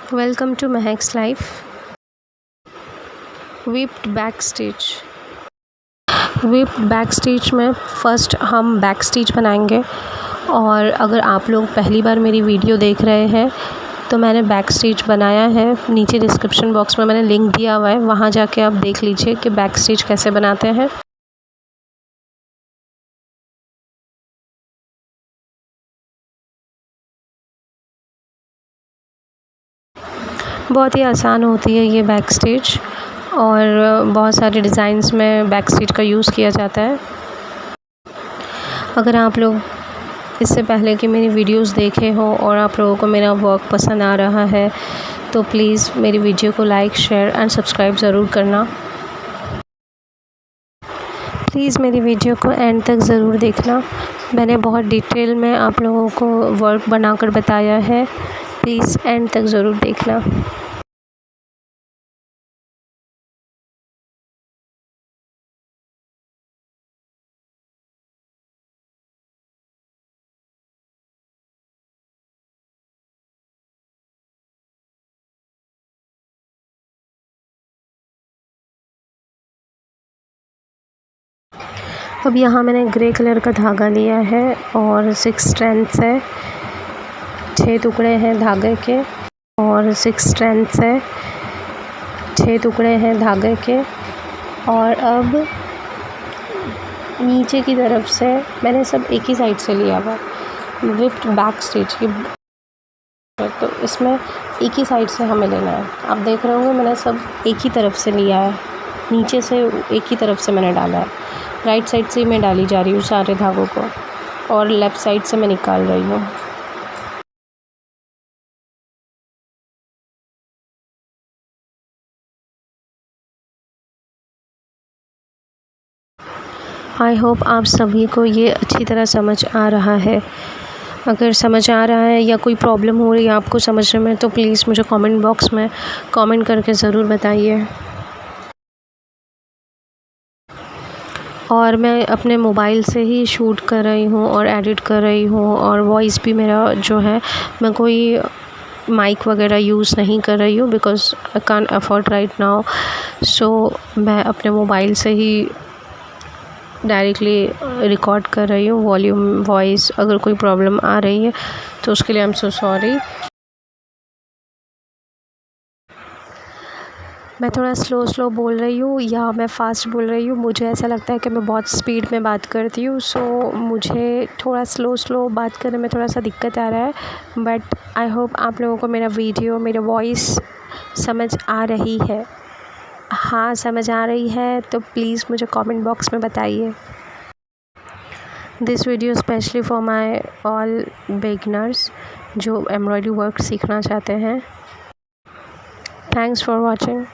Welcome to Mahak's life. Whipped back stitch. Whipped back stitch में first हम back stitch बनाएंगे। और अगर आप लोग पहली बार मेरी वीडियो देख रहे हैं तो मैंने बैक स्टिच बनाया है, नीचे डिस्क्रिप्शन बॉक्स में मैंने लिंक दिया हुआ है, वहाँ जाके आप देख लीजिए कि बैक स्टिच कैसे बनाते हैं। बहुत ही आसान होती है ये बैक स्टिच और बहुत सारे डिज़ाइंस में बैक स्टिच का यूज़ किया जाता है। अगर आप लोग इससे पहले कि मेरी वीडियोस देखे हो और आप लोगों को मेरा वर्क पसंद आ रहा है तो प्लीज़ मेरी वीडियो को लाइक, शेयर एंड सब्सक्राइब ज़रूर करना। प्लीज़ मेरी वीडियो को एंड तक ज़रूर देखना। मैंने बहुत डिटेल में आप लोगों को वर्क बनाकर बताया है, प्लीज़ एंड तक ज़रूर देखना। अब यहाँ मैंने ग्रे कलर का धागा लिया है और 6 स्ट्रैंड्स है, 6 टुकड़े हैं धागे के और 6 स्ट्रैंड्स है, 6 टुकड़े हैं धागे के। और अब नीचे की तरफ से मैंने सब एक ही साइड से लिया हुआ विप्ड बैक स्टिच की, तो इसमें एक ही साइड से हमें लेना है। आप देख रहे होंगे मैंने सब एक ही तरफ से लिया है, नीचे से एक ही तरफ से मैंने डाला है। राइट साइड से ही मैं डाली जा रही हूँ सारे धागों को और लेफ़्ट साइड से मैं निकाल रही हूँ। आई होप आप सभी को ये अच्छी तरह समझ आ रहा है। अगर समझ आ रहा है या कोई प्रॉब्लम हो रही है आपको समझने में तो प्लीज़ मुझे कमेंट बॉक्स में कमेंट करके ज़रूर बताइए। और मैं अपने मोबाइल से ही शूट कर रही हूँ और एडिट कर रही हूँ और वॉइस भी मेरा जो है, मैं कोई माइक वगैरह यूज़ नहीं कर रही हूँ because I can't afford right now. So मैं अपने मोबाइल से ही डायरेक्टली रिकॉर्ड कर रही हूँ। वॉल्यूम, वॉइस अगर कोई प्रॉब्लम आ रही है तो उसके लिए आई एम सो सॉरी। मैं थोड़ा स्लो बोल रही हूँ या मैं फ़ास्ट बोल रही हूँ, मुझे ऐसा लगता है कि मैं बहुत स्पीड में बात करती हूँ, सो मुझे थोड़ा स्लो बात करने में थोड़ा सा दिक्कत आ रहा है। बट आई होप आप लोगों को मेरा वीडियो, मेरा वॉइस समझ आ रही है। हाँ समझ आ रही है तो प्लीज़ मुझे कमेंट बॉक्स में बताइए। This video specially for my all beginners जो एम्ब्रॉयडरी वर्क सीखना चाहते हैं। Thanks for watching.